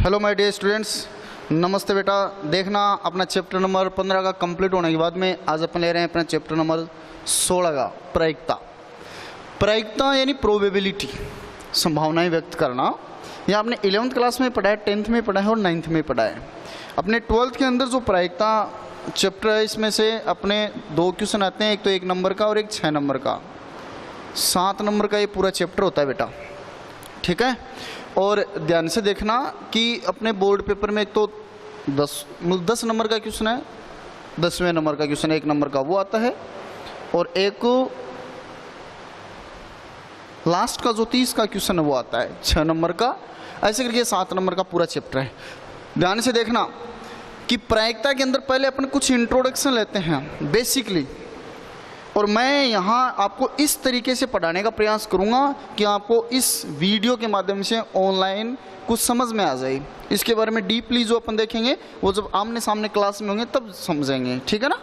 Hello my dear students, नमस्ते बेटा। देखना अपना चैप्टर नंबर 15 का कंप्लीट होने के बाद में आज अपन ले रहे हैं अपना चैप्टर नंबर 16 का प्रायिकता। प्रायिकता यानी प्रोबेबिलिटी, संभावनाएं व्यक्त करना। ये आपने 11th क्लास में पढ़ा है, 10th में पढ़ा है और 9th में पढ़ा है। अपने 12th के अंदर जो प्रायिकता चैप्टर है इसमें से अपने 2 क्वेश्चन आते हैं, एक तो 1 नंबर का और एक 6 नंबर का। 7 नंबर का ये पूरा चैप्टर होता है बेटा, ठीक है। और ध्यान से देखना कि अपने बोर्ड पेपर में एक तो 10 नंबर का क्वेश्चन है, 10वें नंबर का क्वेश्चन 1 नंबर का वो आता है, और एक लास्ट का जो 30 का क्वेश्चन है वो आता है 6 नंबर का। ऐसे करके 7 नंबर का पूरा चैप्टर है। ध्यान से देखना कि प्रायिकता के अंदर पहले अपन कुछ इंट्रोडक्शन लेते हैं बेसिकली, और मैं यहाँ आपको इस तरीके से पढ़ाने का प्रयास करूँगा कि आपको इस वीडियो के माध्यम से ऑनलाइन कुछ समझ में आ जाए। इसके बारे में डीपली जो अपन देखेंगे वो जब आमने सामने क्लास में होंगे तब समझेंगे, ठीक है ना।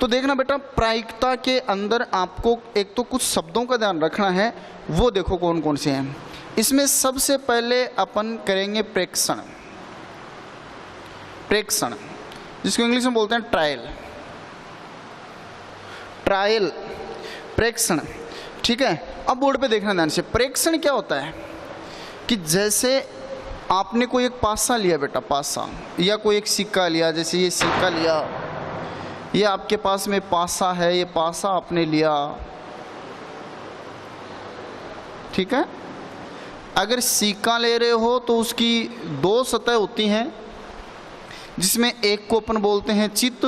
तो देखना बेटा, प्रायिकता के अंदर आपको एक तो कुछ शब्दों का ध्यान रखना है, वो देखो कौन कौन से हैं। इसमें सबसे पहले अपन करेंगे प्रेक्षण। प्रेक्षण जिसको इंग्लिश में बोलते हैं ट्रायल, ट्रायल प्रेक्षण, ठीक है। अब बोर्ड पे देखना ध्यान से। प्रेक्षण क्या होता है कि जैसे आपने कोई एक पासा लिया बेटा, पासा या कोई एक सिक्का लिया, जैसे ये सिक्का लिया, ये आपके पास में पासा है, ये पासा आपने लिया, ठीक है। अगर सिक्का ले रहे हो तो उसकी 2 सतह होती हैं, जिसमें एक को अपन बोलते हैं चित्त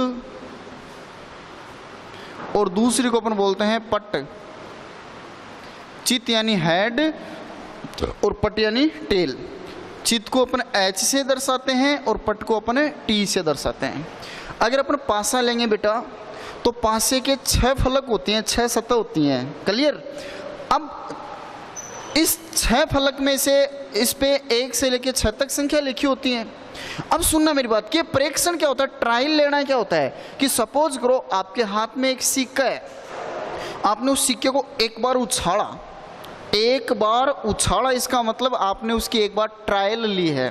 और दूसरी को अपन बोलते हैं पट। चित्त यानी हेड और पट यानी टेल। चित्त को अपन H से दर्शाते हैं और पट को अपन T से दर्शाते हैं। अगर अपन पासा लेंगे बेटा तो पासे के 6 फलक होती हैं, 6 सतह होती हैं, क्लियर। अब इस 6 फलक में से इस पे 1 से लेकर 6 तक संख्या लिखी होती है। अब सुनना मेरी बात कि प्रेक्षण क्या होता है, ट्रायल लेना क्या होता है कि सपोज करो आपके हाथ में एक सिक्का है, आपने उस सिक्के को एक बार उछाला, एक बार उछाला, इसका मतलब आपने उसकी एक बार ट्रायल ली है।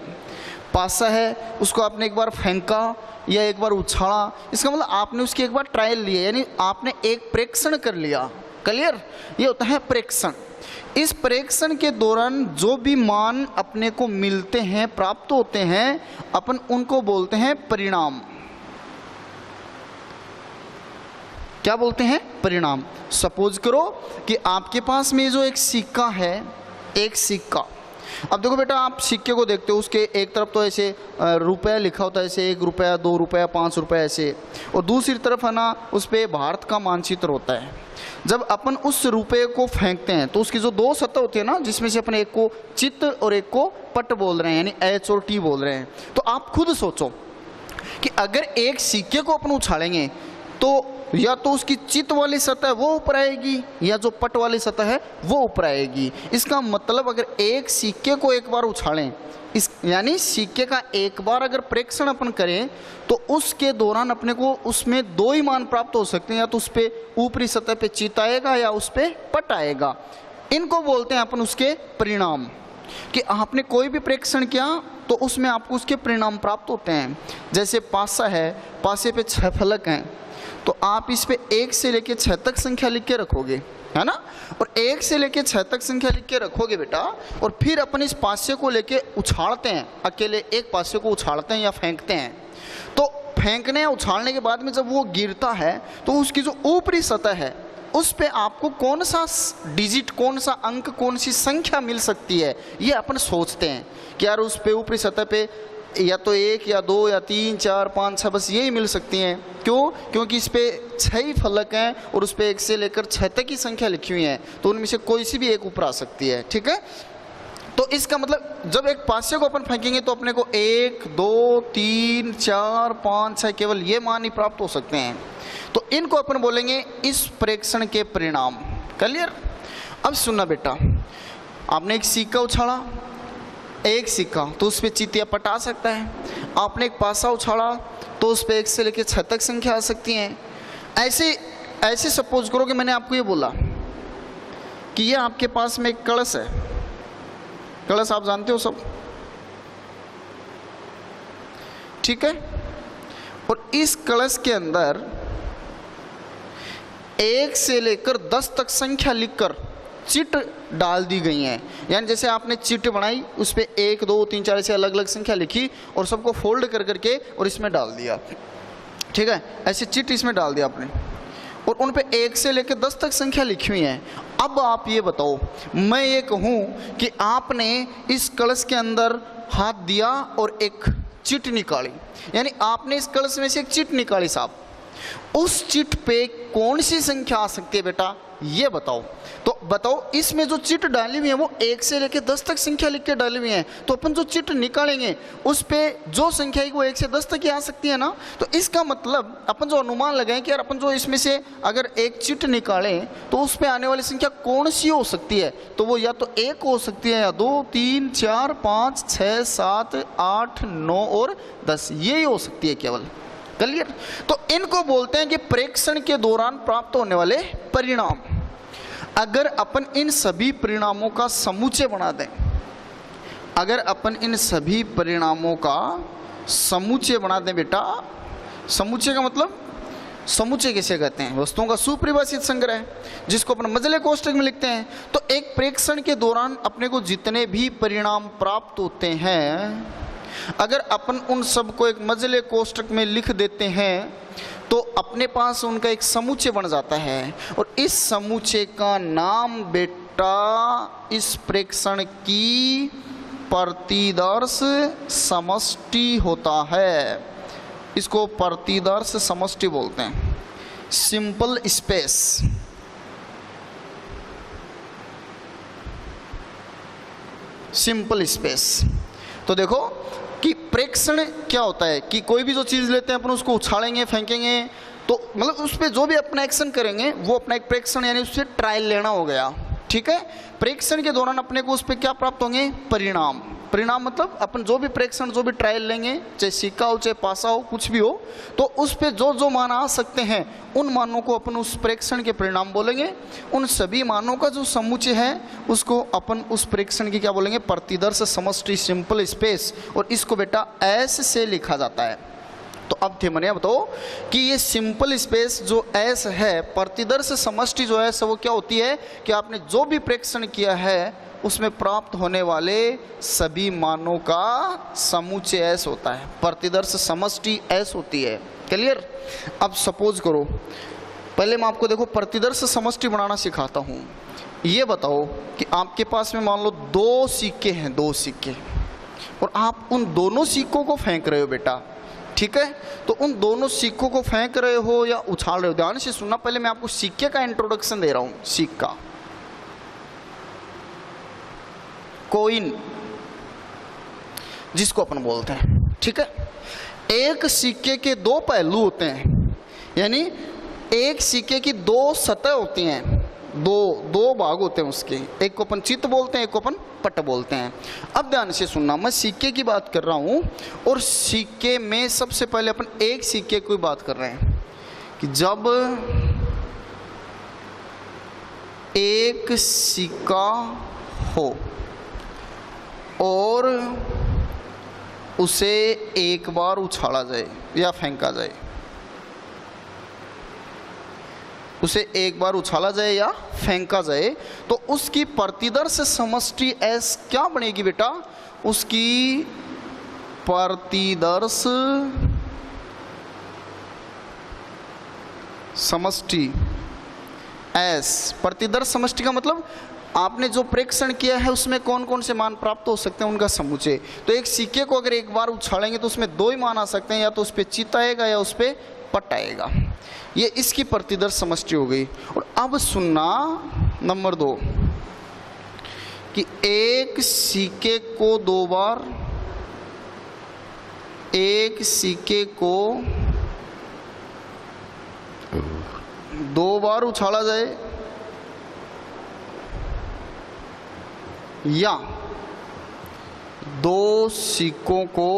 पासा है, उसको आपने एक बार फेंका या एक बार उछाला, इसका मतलब आपने उसकी एक बार ट्रायल ली है, यानी आपने एक प्रेक्षण कर लिया, क्लियर। ये होता है प्रेक्षण। इस प्रेक्षण के दौरान जो भी मान अपने को मिलते हैं, प्राप्त होते हैं, अपन उनको बोलते हैं परिणाम। क्या बोलते हैं? परिणाम। सपोज करो कि आपके पास में जो एक सिक्का है, एक सिक्का, अब देखो बेटा आप सिक्के को देखते हो, उसके एक तरफ तो ऐसे रुपया लिखा होता है, ऐसे 1 रुपया, 2 रुपया, 5 रुपया ऐसे, और दूसरी तरफ है ना उस पर भारत का मानचित्र होता है। जब अपन उस रुपये को फेंकते हैं तो उसकी जो 2 सतह होती है ना, जिसमें से अपन एक को चित्त और एक को पट बोल रहे हैं, यानी H और T बोल रहे हैं। तो आप खुद सोचो कि अगर एक सिक्के को अपन उछालेंगे तो या तो उसकी चित्त वाली सतह वो ऊपर आएगी या जो पट वाली सतह है वो ऊपर आएगी। इसका मतलब अगर एक सिक्के को एक बार उछालें, इस यानी सिक्के का एक बार अगर प्रेक्षण अपन करें तो उसके दौरान अपने को उसमें 2 ही मान प्राप्त हो सकते हैं, या तो उस पे ऊपरी सतह पे चित्त आएगा या उस पे पट आएगा। इनको बोलते हैं अपन उसके परिणाम, कि आपने कोई भी प्रेक्षण किया तो उसमें आपको उसके परिणाम प्राप्त होते हैं। जैसे पासा है, पासे पे 6 फलक हैं, तो आप इस पे 1 से लेकर 6 तक संख्या लिख के रखोगे, है ना। और 1 से लेकर 6 तक संख्या लिख के रखोगे बेटा, और फिर अपन इस पासे को लेके उछालते हैं, अकेले एक पासे को उछालते हैं या फेंकते हैं। तो फेंकने या उछालने के बाद में जब वो गिरता है तो उसकी जो ऊपरी सतह है उस पे आपको कौन सा डिजिट, कौन सा अंक, कौन सी संख्या मिल सकती है, ये अपन सोचते हैं कि यार उस पे ऊपरी सतह पे या तो 1 या 2 या 3 4 5 6 बस यही मिल सकती हैं। क्यों? क्योंकि इस पे 6 ही फलक हैं और उस पे 1 से लेकर 6 तक की संख्या लिखी हुई है, तो उनमें से कोई सी भी एक ऊपर आ सकती है, ठीक है। तो इसका मतलब जब एक पासे को अपन फेंकेंगे तो अपने को 1 2 3 4 5 6 केवल ये मान ही प्राप्त हो सकते हैं। तो इनको अपन बोलेंगे इस प्रेक्षण के परिणाम, क्लियर। अब सुनना बेटा, आपने एक सिक्का उछाला, एक सिक्का तो उस पर चित्त या पट आ सकता है। आपने एक पासा उछाला तो उस पर 1 से लेकर 6 तक संख्या आ सकती हैं। ऐसे सपोज करो कि मैंने आपको ये बोला कि ये आपके पास में एक कलश है। कलश आप जानते हो सब, ठीक है। और इस कलश के अंदर 1 से लेकर 10 तक संख्या लिखकर चिट डाल दी गई हैं। यानी जैसे आपने चिट बनाई, उस पर 1 2 3 4 ऐसे अलग अलग संख्या लिखी और सबको फोल्ड कर करके और इसमें डाल दिया, ठीक है। ऐसे चिट इसमें डाल दिया आपने और उन पे 1 से लेकर 10 तक संख्या लिखी हुई है। अब आप ये बताओ, मैं ये कहूँ कि आपने इस कलश के अंदर हाथ दिया और एक चिट निकाली, यानी आपने इस कलश में से एक चिट निकाली साहब, उस चिट पे कौन सी संख्या आ सकती है बेटा, ये बताओ। तो बताओ, इसमें जो चिट डाली हुई है वो 1 से लेकर 10 तक संख्या लिख के डाली हुई है, तो अपन जो चिट निकालेंगे उस पे जो संख्या है वो 1 से 10 तक ही आ सकती है ना। तो इसका मतलब अपन जो अनुमान लगाएं कि यार अपन जो इसमें से अगर एक चिट निकालें तो उस पे आने वाली संख्या कौन सी हो सकती है, तो वो या तो 1 हो सकती है या 2 3 4 5 6 7 8 9 और 10, ये हो सकती है केवल। क्लियर। तो इनको बोलते हैं कि प्रेक्षण के दौरान प्राप्त होने वाले परिणाम। अगर अपन इन सभी परिणामों का समुच्चय बना दें, अगर अपन इन सभी परिणामों का समुच्चय बना दें बेटा, समुच्चय का मतलब, समुच्चय किसे कहते हैं, वस्तुओं का सुपरिभाषित संग्रह, जिसको अपन मजले कोष्ठक में लिखते हैं। तो एक प्रेक्षण के दौरान अपने को जितने भी परिणाम प्राप्त होते हैं, अगर अपन उन सब को एक मजले कोष्ठक में लिख देते हैं तो अपने पास उनका एक समुच्चय बन जाता है। और इस समुच्चय का नाम बेटा इस प्रेक्षण की प्रतिदर्श समष्टि होता है। इसको प्रतिदर्श समष्टि बोलते हैं, सिंपल स्पेस। Simple space. तो देखो कि प्रेक्षण क्या होता है कि कोई भी जो चीज़ लेते हैं अपन उसको उछालेंगे, फेंकेंगे, तो मतलब उस पर जो भी अपना एक्शन करेंगे वो अपना एक प्रेक्षण, यानी उससे ट्रायल लेना हो गया, ठीक है। प्रेक्षण के दौरान अपने को उस पर क्या प्राप्त होंगे, परिणाम। परिणाम मतलब अपन जो भी प्रेक्षण, जो भी ट्रायल लेंगे, चाहे सिक्का हो चाहे पासा हो, कुछ भी हो, तो उस पर जो जो मान आ सकते हैं उन मानों को अपन उस प्रेक्षण के परिणाम बोलेंगे। उन सभी मानों का जो समुच्चय है उसको अपन उस प्रेक्षण की क्या बोलेंगे, प्रतिदर्श समष्टि, सिंपल स्पेस। और इसको बेटा एस से लिखा जाता है। तो अब थे मने बताओ कि ये सिंपल स्पेस जो एस है, प्रतिदर्श समष्टि जो है वो क्या होती है कि आपने जो भी प्रेक्षण किया है उसमें प्राप्त होने वाले सभी मानों का समुच्चय एस होता है, प्रतिदर्श समष्टि एस होती है। क्लियर। अब सपोज करो, पहले मैं आपको देखो प्रतिदर्श समष्टि बनाना सिखाता हूँ। ये बताओ कि आपके पास में मान लो 2 सिक्के हैं, 2 सिक्के, और आप उन दोनों सिक्कों को फेंक रहे हो बेटा, ठीक है। तो उन दोनों सिक्कों को फेंक रहे हो या उछाल रहे हो, ध्यान से सुनना। पहले मैं आपको सिक्के का इंट्रोडक्शन दे रहा हूँ। सिक्का, कॉइन जिसको अपन बोलते हैं, ठीक है। एक सिक्के के 2 पहलू होते हैं, यानी एक सिक्के की 2 सतह होती हैं, दो भाग होते हैं उसके। एक को अपन चित्त बोलते हैं, एक को अपन पट बोलते हैं। अब ध्यान से सुनना, मैं सिक्के की बात कर रहा हूं और सिक्के में सबसे पहले अपन एक सिक्के की बात कर रहे हैं कि जब एक सिक्का हो और उसे एक बार उछाला जाए या फेंका जाए, उसे एक बार उछाला जाए या फेंका जाए, तो उसकी प्रतिदर्श समष्टि एस क्या बनेगी बेटा, उसकी प्रतिदर्श समष्टि एस। प्रतिदर्श समष्टि का मतलब आपने जो प्रेक्षण किया है उसमें कौन कौन से मान प्राप्त हो सकते हैं, उनका समुच्चय। तो एक सिक्के को अगर एक बार उछालेंगे तो उसमें 2 ही मान आ सकते हैं, या तो उस पर चित्त आएगा या उस पर पट आएगा। ये इसकी प्रतिदर्श समष्टि हो गई। और अब सुनना नंबर 2 कि एक सिक्के को 2 बार, एक सिक्के को 2 बार उछाला जाए या 2 सिक्कों को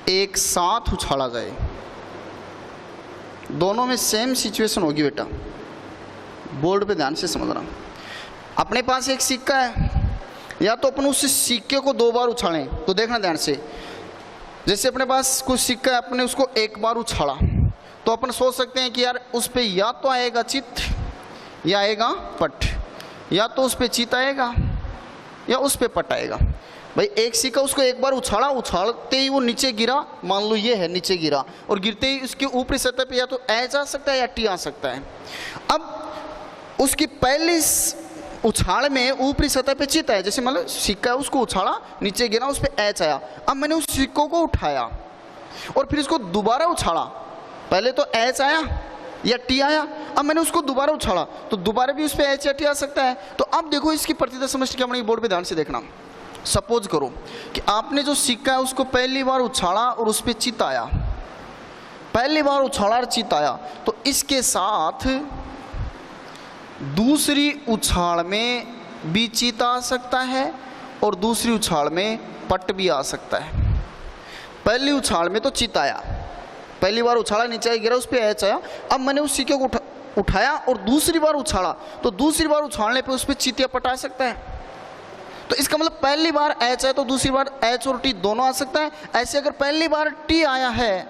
एक साथ उछाला जाए, दोनों में सेम सिचुएशन होगी बेटा। बोर्ड पे ध्यान से समझना। अपने पास एक सिक्का है, या तो अपन उस सिक्के को 2 बार उछालें। तो देखना ध्यान से, जैसे अपने पास कुछ सिक्का है, अपने उसको 1 बार उछाला तो अपन सोच सकते हैं कि यार उस पे या तो आएगा चित या आएगा पट, या तो उस पे चित आएगा या उस पे पट आएगा। भाई एक सिक्का उसको 1 बार उछाला, उछालते ही वो नीचे गिरा, मान लो ये है नीचे गिरा, और गिरते ही उसके ऊपरी सतह पे या तो एच आ सकता है या टी आ सकता है। अब उसकी पहली उछाल में ऊपरी सतह पे चित है, जैसे मतलब सिक्का है उसको उछाला, नीचे गिरा, उस पर एच आया। अब मैंने उस सिक्कों को उठाया और फिर इसको दोबारा उछाला, पहले तो एच आया या टी आया, अब मैंने उसको दोबारा उछाला तो दोबारा भी उस पर एच या टी आ सकता है। तो अब देखो इसकी प्रतिदर्श समष्टि क्या बनेगी, बोर्ड पे ध्यान से देखना। सपोज करो कि आपने जो सिक्का है उसको पहली बार उछाला और उस पर चित आया, पहली बार उछाला और चित आया, तो इसके साथ दूसरी उछाल में भी चित आ सकता है और दूसरी उछाल में पट भी आ सकता है। पहली उछाल में तो चित आया, पहली बार उछाला, नीचे गिरा, उस पर एच आया। अब मैंने उस सिक्के को उठाया और दूसरी बार उछाला तो दूसरी बार उछालने पे उस पर चित या पट आ सकता है। तो इसका मतलब पहली बार एच है तो दूसरी बार एच और टी दोनों आ सकता है। ऐसे अगर पहली बार टी आया है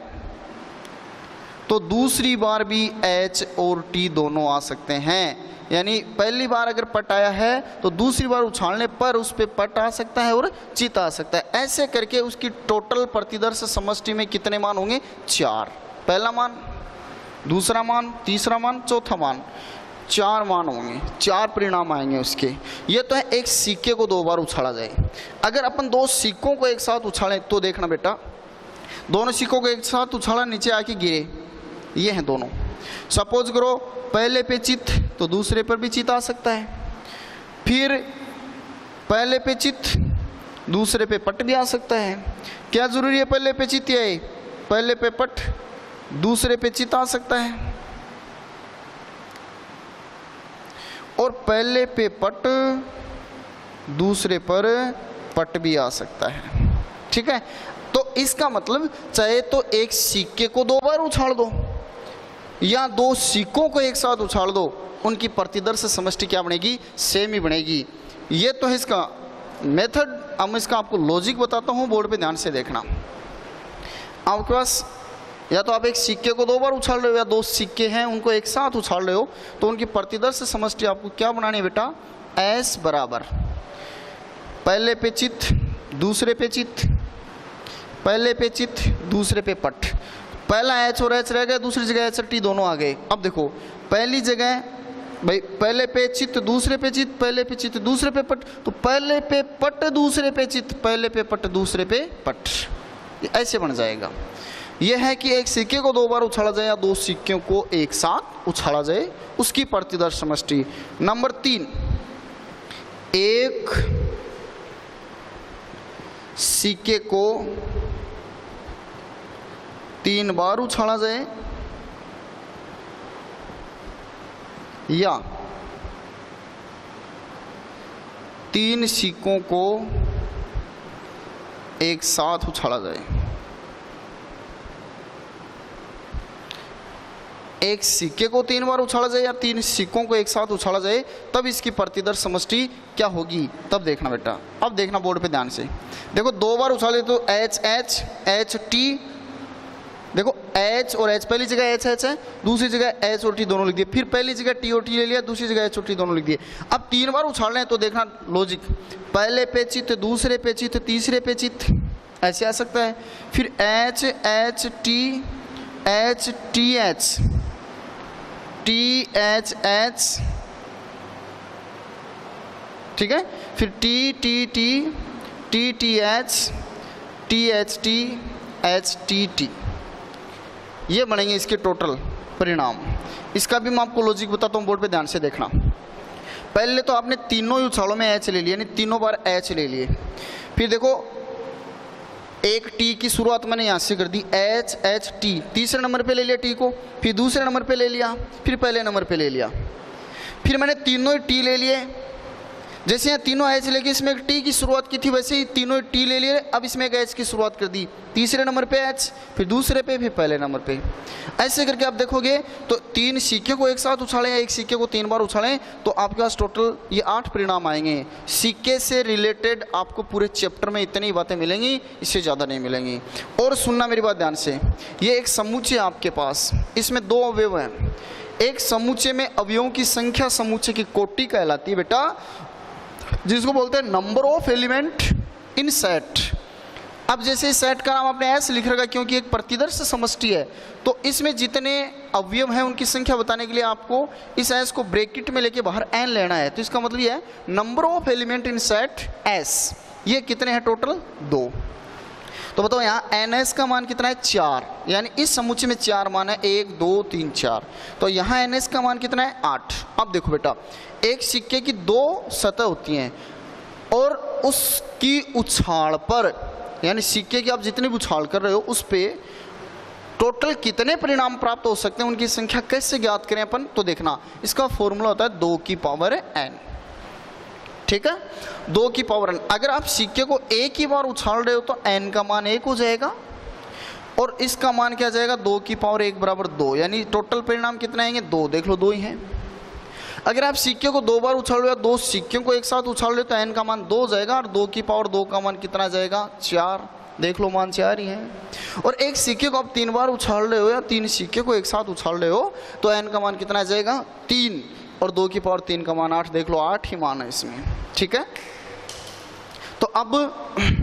तो दूसरी बार भी एच और टी दोनों आ सकते हैं। यानी पहली बार अगर पट आया है तो दूसरी बार उछालने पर उस पर पट आ सकता है और चित आ सकता है। ऐसे करके उसकी टोटल प्रतिदर्श समष्टि में कितने मान होंगे, 4। पहला मान, दूसरा मान, तीसरा मान, चौथा मान, 4 मान होंगे, 4 परिणाम आएंगे उसके। ये तो है एक सिक्के को 2 बार उछाला जाए। अगर अपन 2 सिक्कों को एक साथ उछालें तो देखना बेटा, दोनों सिक्कों को एक साथ उछाला, नीचे आके गिरे, ये हैं दोनों। सपोज करो पहले पे चित तो दूसरे पर भी चित आ सकता है, फिर पहले पे चित दूसरे पे पट भी आ सकता है। क्या जरूरी है पहले पे चित आए, पहले पे पट दूसरे पे चित आ सकता है, और पहले पे पट दूसरे पर पट भी आ सकता है। ठीक है, तो इसका मतलब चाहे तो एक सिक्के को 2 बार उछाल दो या 2 सिक्कों को एक साथ उछाल दो, उनकी प्रतिदर्श समष्टि क्या बनेगी, सेम ही बनेगी। ये तो है इसका मेथड। अब मैं इसका आपको लॉजिक बताता हूँ, बोर्ड पे ध्यान से देखना। आपके पास या तो आप एक सिक्के को 2 बार उछाल रहे हो या 2 सिक्के हैं उनको एक साथ उछाल रहे हो, तो उनकी प्रतिदर्श समष्टि आपको क्या बनानी है बेटा, एस बराबर पहले पे चित दूसरे पे चित, पहले पे चित दूसरे पे पट। पहला एच और एच रह गया, दूसरी जगह एच और टी दोनों आ गए। अब देखो पहली जगह भाई पहले पे चित दूसरे पे चित, पहले पे चित दूसरे पे पट, तो पहले पे पट दूसरे पे चित, पहले पे पट दूसरे पे पट, ऐसे बन जाएगा। यह है कि एक सिक्के को 2 बार उछाला जाए या 2 सिक्कों को एक साथ उछाला जाए, उसकी प्रतिदर्श समष्टि। नंबर 3, एक सिक्के को 3 बार उछाला जाए या 3 सिक्कों को एक साथ उछाला जाए। एक सिक्के को 3 बार उछाला जाए या 3 सिक्कों को एक साथ उछाला जाए, तब इसकी प्रतिदर्श समष्टि क्या होगी, तब देखना बेटा। अब देखना बोर्ड पे ध्यान से देखो, 2 बार उछाले तो एच एच एच टी, देखो एच और एच, पहली जगह एच एच है, दूसरी जगह एच और टी दोनों लिख दिए, फिर पहली जगह टी और टी ले लिया, दूसरी जगह एच और टी दोनों लिख दिए। अब 3 बार उछाल रहे हैं तो देखना लॉजिक, पहले पे चित दूसरे पे चित तीसरे पे चित, ऐसे आ सकता है। फिर H H T H T H H, ठीक है, फिर T T T T T H T T, ये बनेंगे इसके टोटल परिणाम। इसका भी मैं आपको लॉजिक बताता हूँ, बोर्ड पे ध्यान से देखना। पहले तो आपने तीनों ही उछालों में एच ले लिया, यानी तीनों बार एच ले लिए। फिर देखो एक टी की शुरुआत मैंने यहाँ से कर दी, एच एच टी, तीसरे नंबर पे ले लिया टी को, फिर दूसरे नंबर पे ले लिया, फिर पहले नंबर पे ले लिया, फिर मैंने तीनों ही टी ले लिए। जैसे यहाँ तीनों एच लेके इसमें एक टी की शुरुआत की थी, वैसे ही तीनों टी ले लिए, अब इसमें एक एच की शुरुआत कर दी, तीसरे नंबर पे एच, फिर दूसरे पे, फिर पहले नंबर पे। ऐसे करके आप देखोगे तो 3 सिक्के को एक साथ उछालें या एक सिक्के को 3 बार उछालें तो आपके पास टोटल ये 8 परिणाम आएंगे। सिक्के से रिलेटेड आपको पूरे चैप्टर में इतनी बातें मिलेंगी, इससे ज़्यादा नहीं मिलेंगी। और सुनना मेरी बात ध्यान से, ये एक समुच्चय आपके पास, इसमें 2 अवयव हैं। एक समुच्चय में अवयवों की संख्या समुच्चय की कोटि कहलाती है बेटा, जिसको बोलते हैं number of element in set. अब जैसे सेट का नाम आपने ऐसे लिख रखा क्योंकि एक प्रतिदर्श समष्टि है, तो इसमें जितने अवयव हैं उनकी संख्या बताने के लिए आपको इस एस को ब्रैकेट में लेके बाहर एन लेना है। तो इसका मतलब ये है number of element in set S, ये कितने हैं टोटल 2। तो बताओ यहाँ एन एस का मान कितना है 4, यानी इस समुच्चय में 4 मान है, 1 2 3 4। तो यहाँ एन एस का मान कितना है 8। अब देखो बेटा, एक सिक्के की 2 सतह होती हैं और उसकी उछाल पर, यानी सिक्के की आप जितनी भी उछाल कर रहे हो उस पे टोटल कितने परिणाम प्राप्त हो सकते हैं, उनकी संख्या कैसे ज्ञात करें अपन। तो देखना, इसका फॉर्मूला होता है 2 की पावर n, ठीक है, 2 की पावर n। अगर आप सिक्के को एक ही बार उछाल रहे हो तो n का मान 1 हो जाएगा और इसका मान क्या जाएगा 2 की पावर 1 बराबर 2, यानी टोटल परिणाम कितने आएंगे 2। देख लो 2 ही हैं। अगर आप सिक्के को 2 बार उछाल रहे हो, 2 सिक्कों को एक साथ उछाल रहे हो तो n का मान 2 जाएगा और 2 की पावर 2 का मान कितना जाएगा 4। देख लो मान 4 ही है। और एक सिक्के को आप 3 बार उछाल रहे हो या 3 सिक्के को एक साथ उछाल रहे हो तो n का मान कितना जाएगा 3 और 2 की पावर 3 का मान 8। देख लो 8 ही मान है इसमें, ठीक है। तो अब